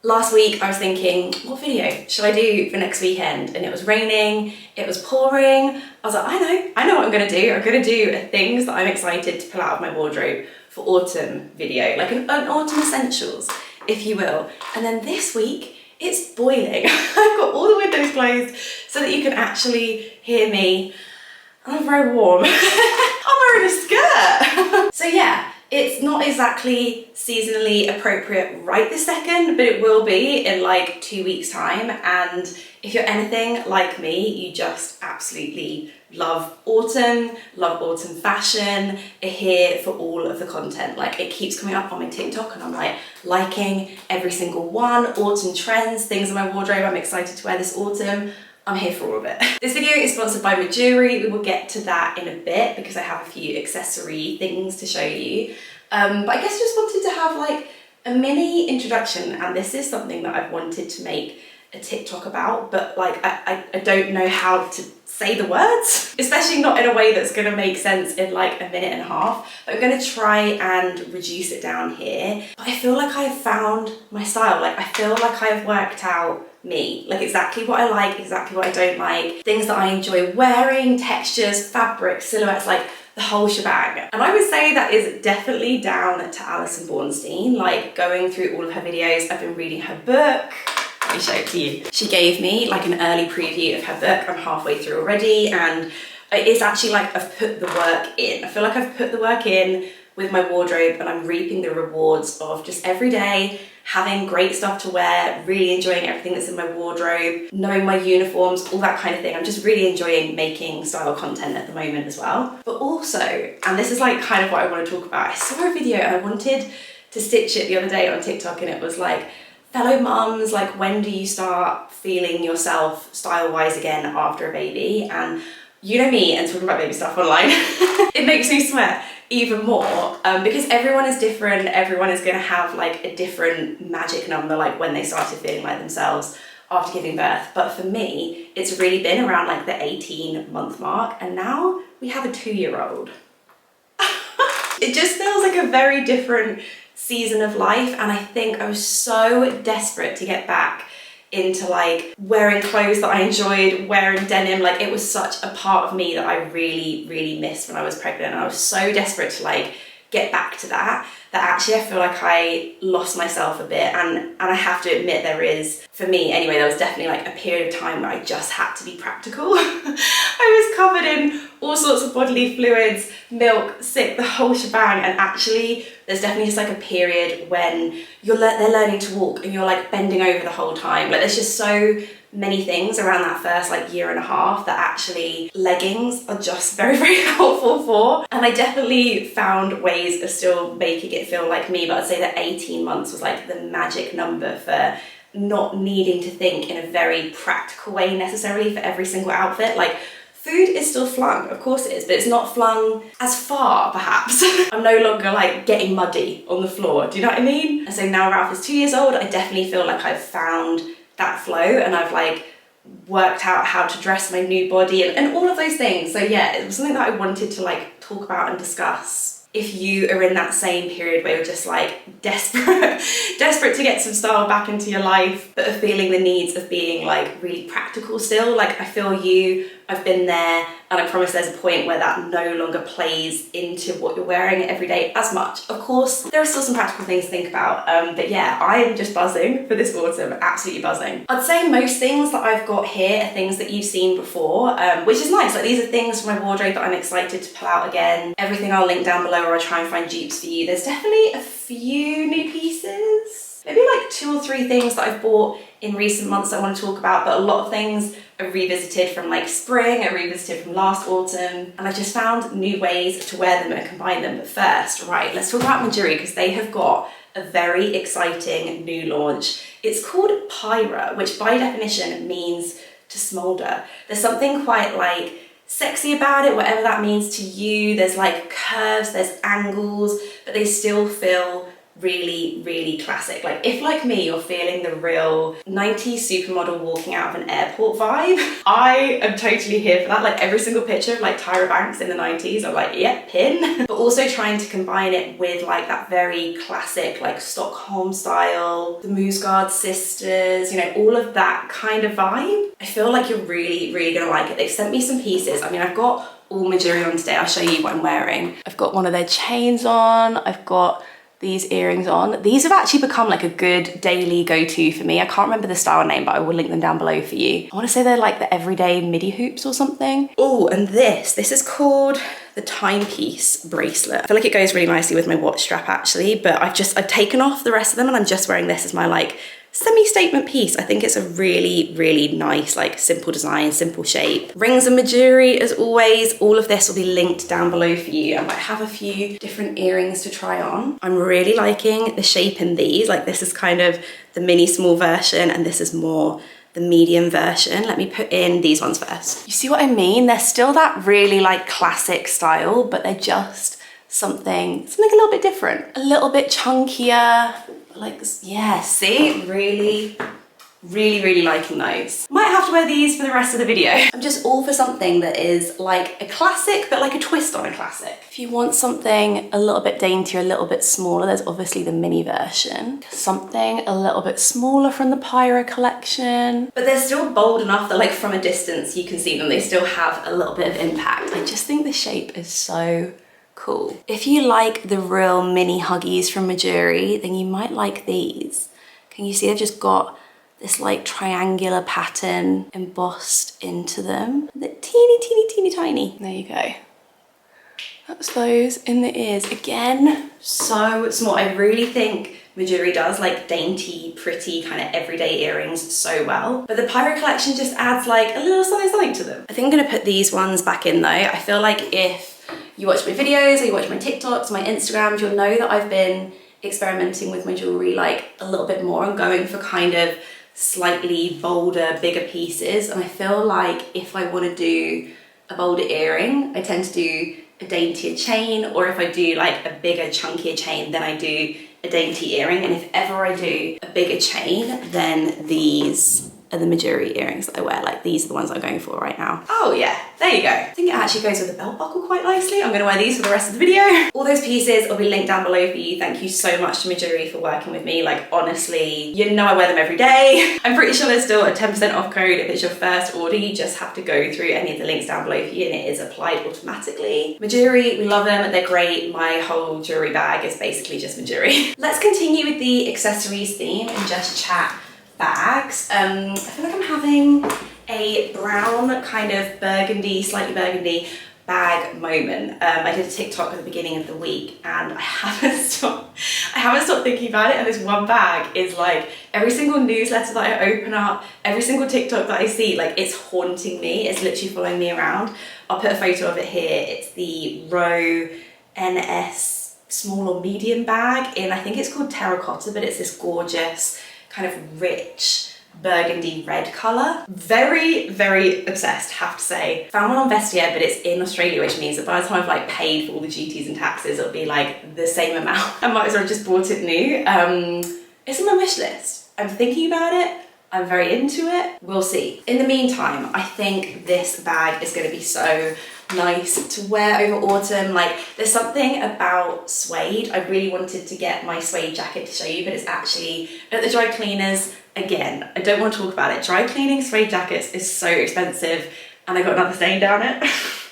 Last week I was thinking, what video should I do for next weekend? And it was raining, it was pouring. I was like, I know what I'm gonna do. I'm gonna do things that I'm excited to pull out of my wardrobe for autumn video, like an autumn essentials, if you will. And then this week, it's boiling. I've got all the windows closed so that you can actually hear me. I'm very warm. I'm wearing a skirt. So yeah, it's not exactly seasonally appropriate right this second, but it will be in like 2 weeks' time. And if you're anything like me, you just absolutely love autumn fashion, are here for all of the content. Like, it keeps coming up on my TikTok and I'm like liking every single one. Autumn trends, things in my wardrobe I'm excited to wear this autumn. I'm here for all of it. This video is sponsored by MEJURI. We will get to that in a bit because I have a few accessory things to show you. But I guess I just wanted to have like a mini introduction, and this is something that I've wanted to make a TikTok about, but like I don't know how to say the words, especially not in a way that's gonna make sense in like a minute and a half. But I'm gonna try and reduce it down here. But I feel like I've found my style. Like, I feel like I've worked out me, like exactly what I like, exactly what I don't like, things that I enjoy wearing, textures, fabrics, silhouettes, like the whole shebang. And I would say that is definitely down to Alison Bornstein. Like, going through all of her videos, I've been reading her book. Let me show it to you. She gave me like an early preview of her book. I'm halfway through already, and it is actually like I've put the work in. I feel like I've put the work in with my wardrobe, and I'm reaping the rewards of just every day having great stuff to wear, really enjoying everything that's in my wardrobe, knowing my uniforms, all that kind of thing. I'm just really enjoying making style content at the moment as well. But also, and this is like kind of what I want to talk about, I saw a video and I wanted to stitch it the other day on TikTok, and it was like, fellow mums, like, when do you start feeling yourself style-wise again after a baby? And you know me and talking about baby stuff online, it makes me sweat even more, because everyone is different. Everyone is gonna have like a different magic number, like when they started feeling like themselves after giving birth. But for me, it's really been around like the 18-month mark, and now we have a 2-year-old. It just feels like a very different season of life, and I think I was so desperate to get back into like wearing clothes that I enjoyed, wearing denim. Like, it was such a part of me that I really missed when I was pregnant, and I was so desperate to like get back to that actually I feel like I lost myself a bit. And I have to admit, there is, for me anyway, there was definitely like a period of time where I just had to be practical. I was covered in all sorts of bodily fluids, milk, sick, the whole shebang. And actually there's definitely just like a period when they're learning to walk and you're like bending over the whole time. Like, there's just so many things around that first like year and a half that actually leggings are just very helpful for. And I definitely found ways of still making it feel like me, but I'd say that 18 months was like the magic number for not needing to think in a very practical way necessarily for every single outfit. Like, food is still flung, of course it is, but it's not flung as far, perhaps. I'm no longer like getting muddy on the floor, do you know what I mean? And so now Ralph is 2 years old, I definitely feel like I've found that flow, and I've like worked out how to dress my new body and all of those things. So yeah, it was something that I wanted to like talk about and discuss. If you are in that same period where you're just like desperate to get some style back into your life, but are feeling the needs of being like really practical still, like I feel you, I've been there, and I promise there's a point where that no longer plays into what you're wearing every day as much. Of course, there are still some practical things to think about, but yeah, I am just buzzing for this autumn, absolutely buzzing. I'd say most things that I've got here are things that you've seen before, which is nice. Like, these are things from my wardrobe that I'm excited to pull out again. Everything I'll link down below, or I'll try and find dupes for you. There's definitely a few new pieces, maybe like 2 or 3 things that I've bought in recent months that I want to talk about, but a lot of things are revisited from like spring, are revisited from last autumn, and I just found new ways to wear them and combine them. But first, right, let's talk about MEJURI, because they have got a very exciting new launch. It's called Pyra, which by definition means to smolder. There's something quite like sexy about it, whatever that means to you. There's like curves, there's angles, but they still feel really, really classic. Like if like me, you're feeling the real 90s supermodel walking out of an airport vibe, I am totally here for that. Like every single picture of like Tyra Banks in the 90s, I'm like, yep, pin. But also trying to combine it with like that very classic, like Stockholm style, the Moosgard sisters, you know, all of that kind of vibe. I feel like you're really, really gonna like it. They've sent me some pieces. I mean, I've got all MEJURI on today. I'll show you what I'm wearing. I've got one of their chains on. I've got these earrings on. These have actually become like a good daily go-to for me. I can't remember the style name, but I will link them down below for you. I want to say they're like the everyday midi hoops or something. Oh, and this is called the timepiece bracelet. I feel like it goes really nicely with my watch strap actually, but I've taken off the rest of them and I'm just wearing this as my like semi-statement piece. I think it's a really, really nice, like simple design, simple shape. Rings and MEJURI as always. All of this will be linked down below for you. I might have a few different earrings to try on. I'm really liking the shape in these. Like this is kind of the mini small version and this is more the medium version. Let me put in these ones first. You see what I mean? They're still that really like classic style, but they're just something a little bit different. A little bit chunkier. Like, yeah, see? Really, really, really liking those. Might have to wear these for the rest of the video. I'm just all for something that is like a classic, but like a twist on a classic. If you want something a little bit daintier, a little bit smaller, there's obviously the mini version. Something a little bit smaller from the Pyra collection. But they're still bold enough that like from a distance you can see them. They still have a little bit of impact. I just think the shape is so cool. If you like the real mini huggies from MEJURI, then you might like these. Can you see they've just got this like triangular pattern embossed into them? They're teeny, teeny, teeny tiny. There you go. That's those in the ears. Again, so small. I really think MEJURI does like dainty, pretty kind of everyday earrings so well. But the Pyra collection just adds like a little something to them. I think I'm gonna put these ones back in though. I feel like if you watch my videos or you watch my TikToks, my Instagrams, you'll know that I've been experimenting with my jewelry like a little bit more and going for kind of slightly bolder, bigger pieces. And I feel like if I want to do a bolder earring, I tend to do a daintier chain, or if I do like a bigger, chunkier chain, then I do a dainty earring. And if ever I do a bigger chain, then these are the MEJURI earrings that I wear. Like these are the ones I'm going for right now. Oh yeah, there you go. I think it actually goes with the belt buckle quite nicely. I'm gonna wear these for the rest of the video. All those pieces will be linked down below for you. Thank you so much to MEJURI for working with me. Like honestly, you know I wear them every day. I'm pretty sure there's still a 10% off code if it's your first order. You just have to go through any of the links down below for you and it is applied automatically. MEJURI, we love them, they're great. My whole jewelry bag is basically just MEJURI. Let's continue with the accessories theme and just chat bags. I feel like I'm having a brown kind of burgundy, slightly burgundy bag moment. I did a TikTok at the beginning of the week and I haven't stopped thinking about it, and this one bag is like every single newsletter that I open up, every single TikTok that I see, like it's haunting me. It's literally following me around. I'll put a photo of it here. It's the Row NS small or medium bag in, I think it's called terracotta, but it's this gorgeous kind of rich burgundy red colour. Very, very obsessed, have to say. Found one on Vestiaire, but it's in Australia, which means that by the time I've like paid for all the duties and taxes, it'll be like the same amount. I might as well have just bought it new. It's on my wish list. I'm thinking about it. I'm very into it. We'll see. In the meantime, I think this bag is going to be so nice to wear over autumn. Like there's something about suede. I really wanted to get my suede jacket to show you, but it's actually at the dry cleaners. Again, I don't want to talk about it. Dry cleaning suede jackets is so expensive and I got another stain down it.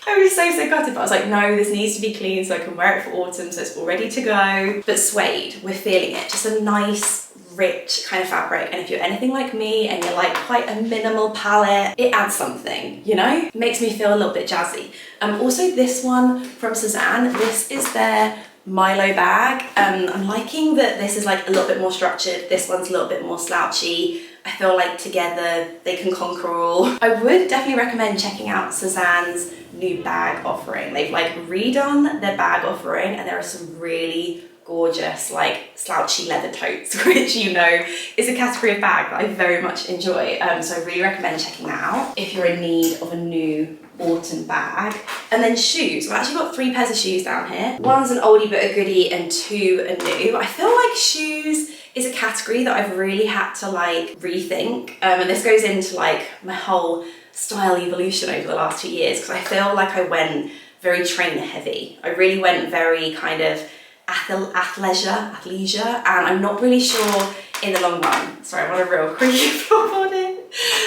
I was so gutted, but I was like, no, this needs to be clean so I can wear it for autumn, so it's all ready to go. But suede, we're feeling it. Just a nice, rich kind of fabric, and if you're anything like me and you're like quite a minimal palette, it adds something, you know? It makes me feel a little bit jazzy. Also this one from Suzanne, this is their Milo bag. I'm liking that this is like a little bit more structured. This one's a little bit more slouchy. I feel like together they can conquer all. I would definitely recommend checking out Suzanne's new bag offering. They've like redone their bag offering and there are some really gorgeous like slouchy leather totes, which you know is a category of bag that I very much enjoy. So I really recommend checking that out if you're in need of a new autumn bag. And then shoes. I've actually got 3 pairs of shoes down here. One's an oldie but a goodie and 2 are new. I feel like shoes is a category that I've really had to like rethink. And this goes into like my whole style evolution over the last 2 years, because I feel like I went very trainer heavy. I really went very kind of athleisure, and I'm not really sure in the long run. Sorry, I'm on a real creaky floorboard here.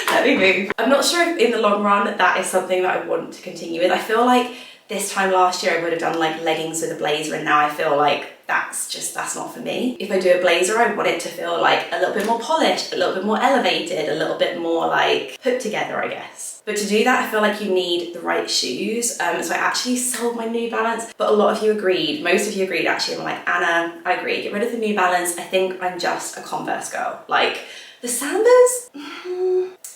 Let me move. I'm not sure if in the long run that is something that I want to continue with. I feel like this time last year I would have done like leggings with a blazer, and now I feel like that's not for me. If I do a blazer, I want it to feel like a little bit more polished, a little bit more elevated, a little bit more like put together, I guess. But to do that, I feel like you need the right shoes. So I actually sold my New Balance, but a lot of you agreed, most of you agreed actually, I'm like, Anna, I agree, get rid of the New Balance. I think I'm just a Converse girl. Like the Sambas,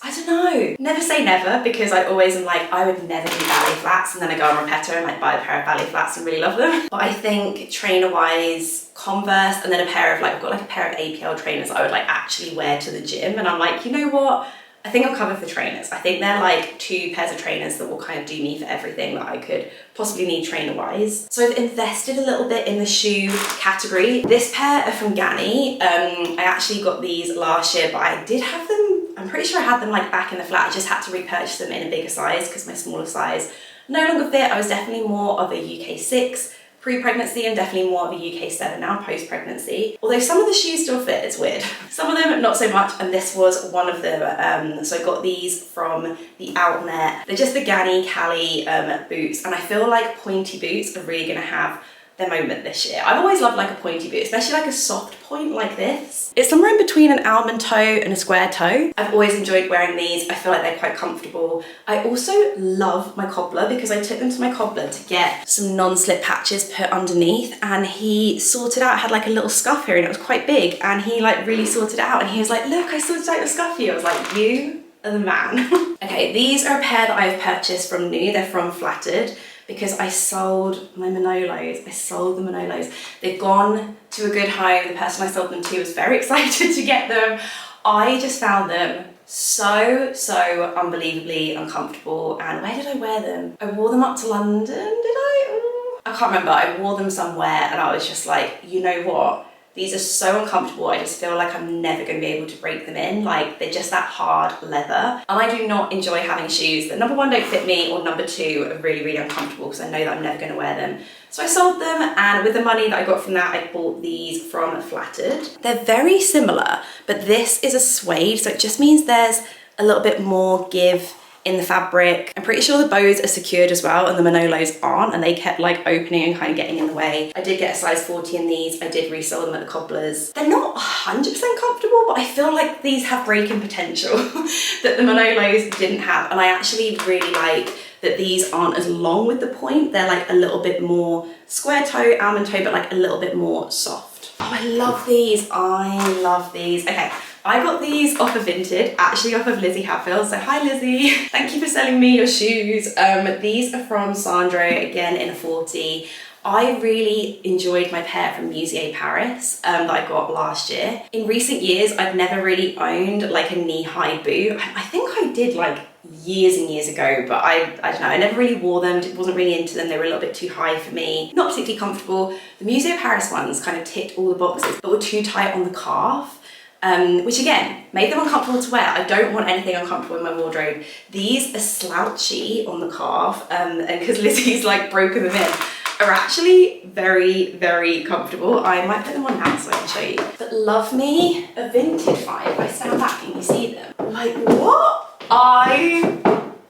I don't know. Never say never, because I always am like, I would never do ballet flats, and then I go on Repetto and like buy a pair of ballet flats and really love them. But I think trainer wise, Converse, and then a pair of like, I've got like a pair of APL trainers I would like actually wear to the gym, and I'm like, you know what? I think I'm covered for trainers. I think they're like 2 pairs of trainers that will kind of do me for everything that I could possibly need trainer wise. So I've invested a little bit in the shoe category. This pair are from Ganni. I actually got these last year, but I did have them, I'm pretty sure I had them like back in the flat. I just had to repurchase them in a bigger size because my smaller size no longer fit. I was definitely more of a UK 6 pre-pregnancy and definitely more of a UK 7 now post-pregnancy. Although some of the shoes still fit, it's weird. Some of them not so much, and this was one of them. So I got these from the Outlet. They're just the Ganni Cali boots, and I feel like pointy boots are really gonna have their moment this year. I've always loved like a pointy boot, especially like a soft point like this. It's somewhere in between an almond toe and a square toe. I've always enjoyed wearing these. I feel like they're quite comfortable. I also love my cobbler, because I took them to my cobbler to get some non-slip patches put underneath, and he sorted out, had like a little scuff here and it was quite big, and he like really sorted it out, and he was like, look, I sorted out your scuff here. I was like, you are the man. Okay, these are a pair that I've purchased from New. They're from Flattered, because I sold my Manolos. I sold the Manolos. They've gone to a good home. The person I sold them to was very excited to get them. I just found them so unbelievably uncomfortable. And where did I wear them? I wore them up to London, did I? I can't remember. I wore them somewhere and I was just like, you know what? These are so uncomfortable. I just feel like I'm never going to be able to break them in. Like, they're just that hard leather. And I do not enjoy having shoes that, number 1, don't fit me, or number 2, are really uncomfortable, because I know that I'm never going to wear them. So I sold them, and with the money that I got from that, I bought these from Flattered. They're very similar, but this is a suede, so it just means there's a little bit more give in the fabric. I'm pretty sure the bows are secured as well, and the Manolos aren't, and they kept like opening and kind of getting in the way. I did get a size 40 in these. I did resell them at the cobblers. They're not 100% comfortable, but I feel like these have breaking potential that the Manolos didn't have, and I actually really like that these aren't as long with the point. They're like a little bit more square toe, almond toe, but like a little bit more soft. Oh, I love these. I love these. Okay. I got these off of Vinted, actually off of Lizzie Hatfield, so hi Lizzie. Thank you for selling me your shoes. These are from Sandro, again in a 40. I really enjoyed my pair from Musée Paris that I got last year. In recent years, I've never really owned like a knee-high boot. I think I did like years and years ago, but I don't know, I never really wore them, wasn't really into them. They were a little bit too high for me, not particularly comfortable. The Musée Paris ones kind of ticked all the boxes, but were too tight on the calf. Which again, made them uncomfortable to wear. I don't want anything uncomfortable in my wardrobe. These are slouchy on the calf, and because Lizzie's like broken them in, are actually very comfortable. I might put them on now so I can show you. But love me a vintage vibe. If I stand back and you see them, like what? I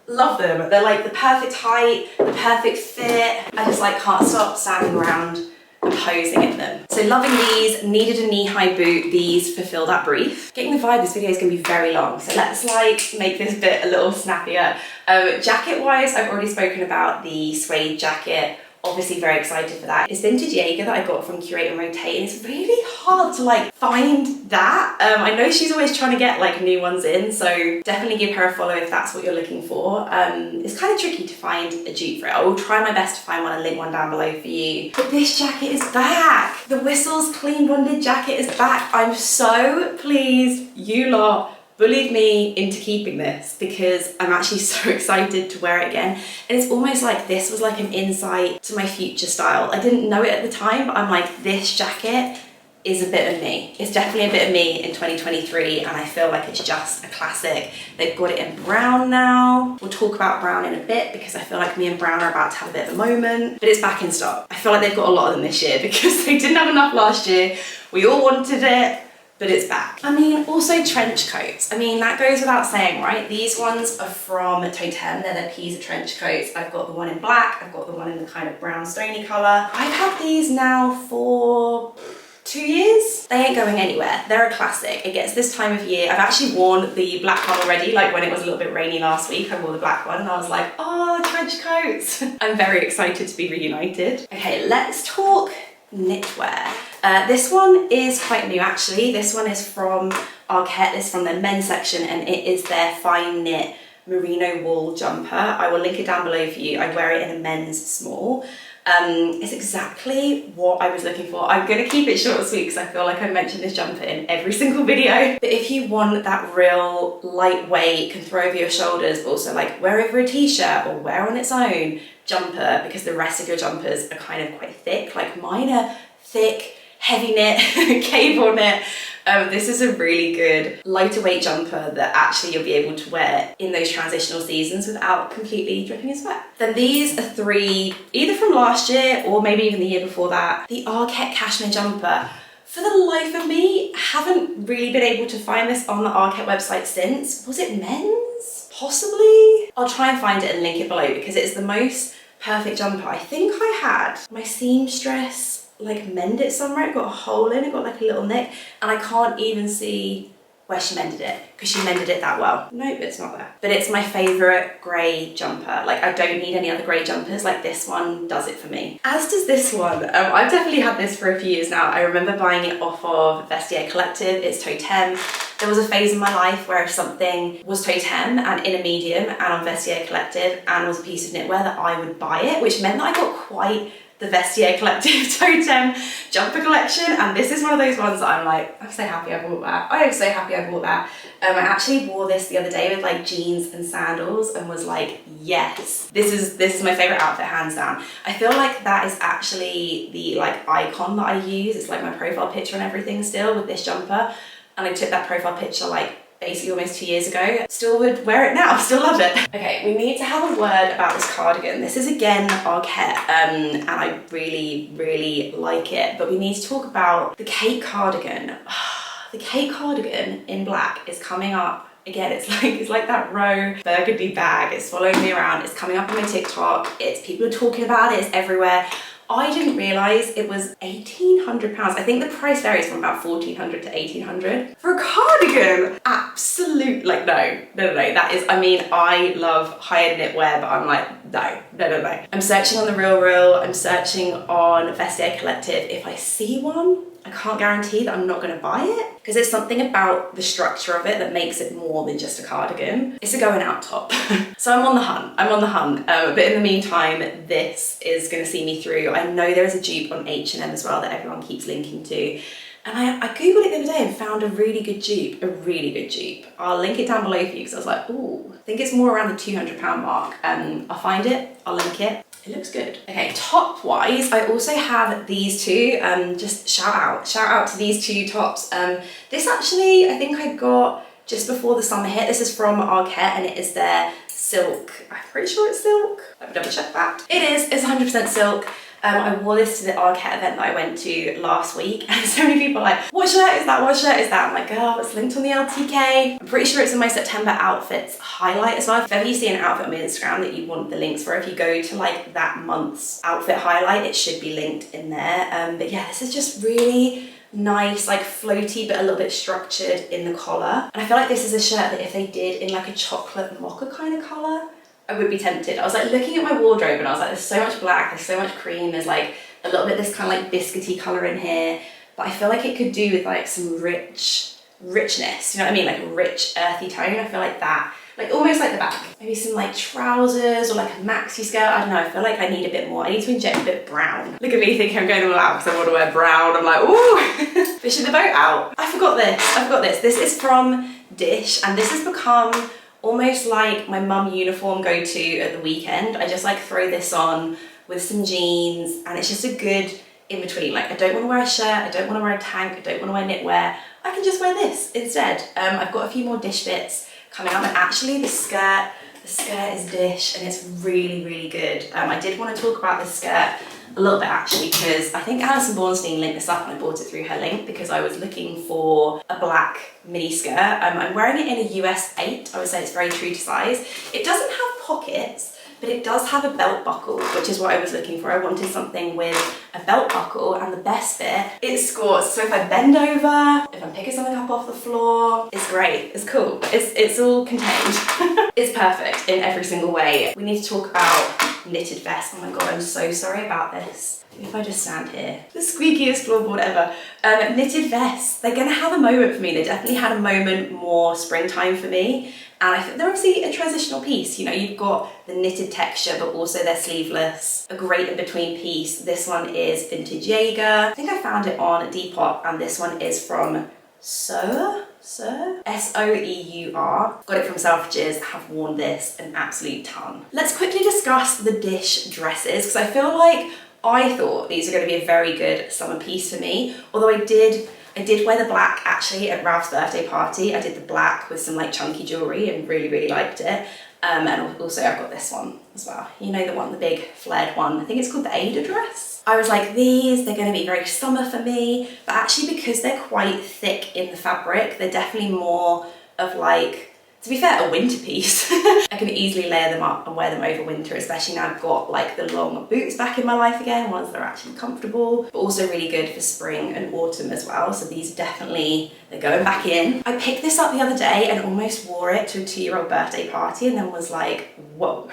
love them. They're like the perfect height, the perfect fit. I just like can't stop standing around and posing in them. So loving these, needed a knee-high boot. These fulfill that brief. Getting the vibe, this video is gonna be very long, so let's like make this bit a little snappier. Jacket-wise, I've already spoken about the suede jacket obviously very excited for that. It's vintage Jaeger that I got from Curate and Rotate, and it's really hard to like find that. I know she's always trying to get like new ones in, so definitely give her a follow if that's what you're looking for. It's kind of tricky to find a dupe for it. I will try my best to find one and link one down below for you. But this jacket is back. The Whistles clean bonded jacket is back. I'm so pleased you lot bullied me into keeping this, because I'm actually so excited to wear it again. And it's almost like this was like an insight to my future style. I didn't know it at the time, but I'm like, this jacket is a bit of me. It's definitely a bit of me in 2023, and I feel like it's just a classic. They've got it in brown now. We'll talk about brown in a bit, because I feel like me and brown are about to have a bit of a moment, but it's back in stock. I feel like they've got a lot of them this year because they didn't have enough last year. We all wanted it, but it's back. I mean, also trench coats. I mean, that goes without saying, right? These ones are from Totem. They're their Pisa trench coats. I've got the one in black. I've got the one in the kind of brown stony color. I've had these now for 2 years. They ain't going anywhere. They're a classic. It gets this time of year. I've actually worn the black one already, like when it was a little bit rainy last week, I wore the black one and I was like, oh, trench coats. I'm very excited to be reunited. Okay, let's talk knitwear. This one is quite new actually. This one is from Arket. It's from their men's section, and it is their fine knit merino wool jumper. I will link it down below for you. I wear it in a men's small. It's exactly what I was looking for. I'm gonna keep it short and sweet because I feel like I mentioned this jumper in every single video. But if you want that real lightweight, can throw over your shoulders, but also like wear over a t-shirt or wear on its own jumper, because the rest of your jumpers are kind of quite thick. Like mine are thick, heavy knit, cable knit. This is a really good lighter weight jumper that actually you'll be able to wear in those transitional seasons without completely dripping in sweat. Then these are three, either from last year or maybe even the year before that. The Arket cashmere jumper. For the life of me, haven't really been able to find this on the Arket website since. Was it men's? Possibly? I'll try and find it and link it below, because it's the most perfect jumper. I think I had my seamstress like mend it somewhere. It got a hole in it, got like a little nick, and I can't even see where she mended it, because she mended it that well. Nope, it's not there. But it's my favorite grey jumper. Like I don't need any other grey jumpers. Like this one does it for me. As does this one. I've definitely had this for a few years now. I remember buying it off of Vestiaire Collective. It's Totem. There was a phase in my life where if something was Totem and in a medium and on Vestiaire Collective and was a piece of knitwear, that I would buy it, which meant that I got quite the Vestiaire Collective Totem jumper collection, and this is one of those ones that I'm like, I'm so happy I bought that. I am so happy I bought that. I actually wore this the other day with like jeans and sandals and was like, yes, this is my favorite outfit hands down. I feel like that is actually the like icon that I use. It's like my profile picture and everything still with this jumper, and I took that profile picture like basically almost 2 years ago. Still would wear it now, still love it. Okay, we need to have a word about this cardigan. This is again Arket, and I really, really like it, but we need to talk about the Cape cardigan. The Cape cardigan in black is coming up again. It's like that row burgundy bag. It's following me around. It's coming up on my TikTok. People are talking about it. It's everywhere. I didn't realise it was £1,800. I think the price varies from about £1,400 to £1,800 for a cardigan. Absolute, like no. That is, I mean, I love high-end knitwear, but I'm like, no. I'm searching on the Real. I'm searching on Vestiaire Collective. If I see one, I can't guarantee that I'm not going to buy it, because there's something about the structure of it that makes it more than just a cardigan. It's a going out top. So I'm on the hunt. But in the meantime, this is going to see me through. I know there is a dupe on H&M as well that everyone keeps linking to. And I googled it the other day and found a really good dupe, I'll link it down below for you, because I was like, ooh, I think it's more around the £200 mark. I'll find it, I'll link it. It looks good. Okay, top wise, I also have these two. Just shout out to these two tops. This actually, I think I got just before the summer hit. This is from Arket, and it is their silk. I'm pretty sure it's silk. Let me double check that. It is, it's 100% silk. I wore this to the Arket event that I went to last week, and so many people are like, what shirt is that? What shirt is that? I'm like, oh, it's linked on the LTK. I'm pretty sure it's in my September outfits highlight as well. If ever you see an outfit on my Instagram that you want the links for, if you go to like that month's outfit highlight, it should be linked in there. But yeah, this is just really nice, like floaty, but a little bit structured in the collar. And I feel like this is a shirt that if they did in like a chocolate mocha kind of color, I would be tempted. I was like looking at my wardrobe and I was like, there's so much black, there's so much cream, there's like a little bit of this kind of like biscuity colour in here, but I feel like it could do with like some richness, you know what I mean? Like a rich earthy tone. I feel like that, like almost like the back. Maybe some like trousers or like a maxi skirt. I don't know, I feel like I need a bit more. I need to inject a bit of brown. Look at me thinking I'm going all out because I want to wear brown. I'm like, ooh, fishing the boat out. I forgot this. This is from Dish and this has become almost like my mum uniform go-to at the weekend. I just like throw this on with some jeans and it's just a good in between. Like I don't want to wear a shirt, I don't want to wear a tank, I don't want to wear knitwear. I can just wear this instead. I've got a few more Dish bits coming up and actually the skirt is Dish and it's really, really good. I did want to talk about this skirt a little bit actually because I think Alison Bornstein linked this up and I bought it through her link because I was looking for a black mini skirt. I'm wearing it in a US 8. I would say it's very true to size. It doesn't have pockets, but it does have a belt buckle, which is what I was looking for. I wanted something with a belt buckle and the best bit, it squats. So if I bend over, if I'm picking something up off the floor, it's great, it's cool. It's all contained. It's perfect in every single way. We need to talk about knitted vest. Oh my God, I'm so sorry about this. If I just stand here, the squeakiest floorboard ever. Knitted vests, they're gonna have a moment for me. They definitely had a moment more springtime for me. And I think they're obviously a transitional piece. You know, you've got the knitted texture, but also they're sleeveless. A great in-between piece. This one is Vintage Jaeger. I think I found it on Depop, and this one is from Soeur? S-O-E-U-R. Got it from Selfridges, have worn this an absolute ton. Let's quickly discuss the Dish dresses, because I feel like I thought these are going to be a very good summer piece for me. Although I did wear the black actually at Ralph's birthday party. I did the black with some like chunky jewellery and really, really liked it. And also I've got this one as well. You know, the one, the big flared one. I think it's called the Ada dress. I was like, they're going to be very summer for me, but actually because they're quite thick in the fabric, they're definitely more of like, to be fair, a winter piece. I can easily layer them up and wear them over winter, especially now I've got like the long boots back in my life again, ones that are actually comfortable, but also really good for spring and autumn as well. So these definitely, they're going back in. I picked this up the other day and almost wore it to a 2-year-old birthday party and then was like, whoa,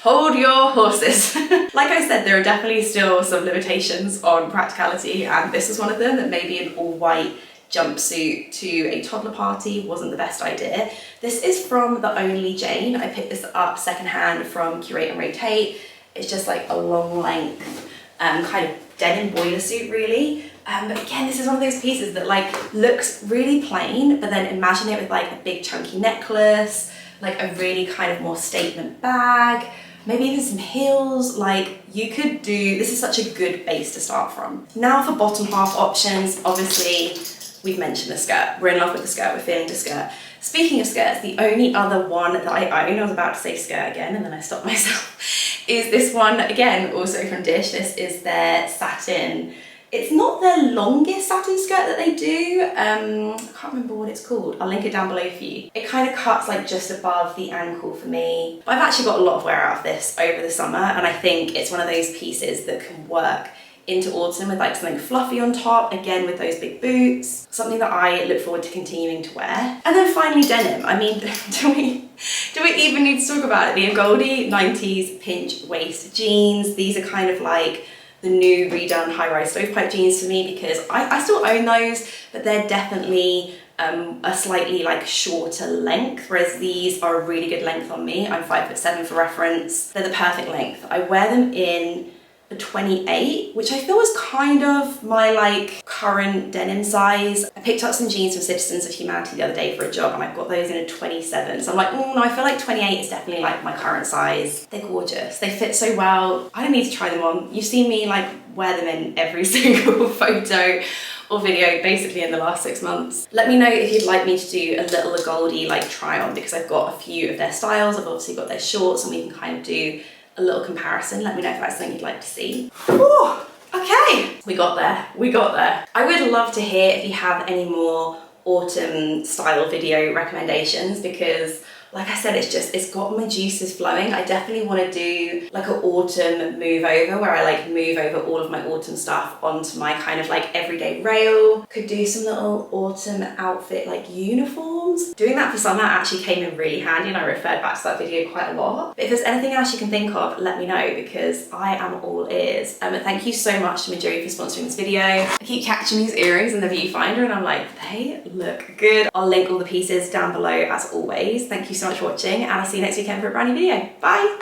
hold your horses. Like I said, there are definitely still some limitations on practicality and this was one of them, that maybe an all white jumpsuit to a toddler party wasn't the best idea. This is from The Only Jane. I picked this up secondhand from Curate and Rotate. It's just like a long length kind of denim boiler suit really. But again, this is one of those pieces that like looks really plain, but then imagine it with like a big chunky necklace, like a really kind of more statement bag, maybe even some heels. Like you could do, this is such a good base to start from. Now for bottom half options, obviously, we've mentioned the skirt. We're in love with the skirt, we're feeling the skirt. Speaking of skirts, the only other one that I own, I was about to say skirt again and then I stopped myself, is this one, again, also from Dish. This is their satin. It's not their longest satin skirt that they do. I can't remember what it's called. I'll link it down below for you. It kind of cuts like just above the ankle for me. But I've actually got a lot of wear out of this over the summer and I think it's one of those pieces that can work into autumn with like something fluffy on top, again with those big boots, something that I look forward to continuing to wear. And then finally denim. I mean, do we even need to talk about it? The Goldie 90s pinch waist jeans. These are kind of like the new redone high-rise stovepipe jeans for me because I still own those, but they're definitely a slightly like shorter length, whereas these are a really good length on me. I'm 5'7" for reference. They're the perfect length. I wear them in a 28, which I feel is kind of my like current denim size. I picked up some jeans from Citizens of Humanity the other day for a job and I've got those in a 27. So I'm like, no, I feel like 28 is definitely like my current size. They're gorgeous. They fit so well. I don't need to try them on. You've seen me like wear them in every single photo or video basically in the last 6 months. Let me know if you'd like me to do a little Goldie like try on because I've got a few of their styles. I've obviously got their shorts and we can kind of do a little comparison. Let me know if that's something you'd like to see. Ooh, okay, we got there. I would love to hear if you have any more autumn style video recommendations because like I said, it's got my juices flowing. I definitely want to do like an autumn move over where I like move over all of my autumn stuff onto my kind of like everyday rail. Could do some little autumn outfit like uniforms. Doing that for summer actually came in really handy, and I referred back to that video quite a lot. But if there's anything else you can think of, let me know, because I am all ears. Thank you so much to MEJURI for sponsoring this video. I keep catching these earrings in the viewfinder and I'm like, they look good. I'll link all the pieces down below as always. Thank you so much for watching, and I'll see you next weekend for a brand new video. Bye!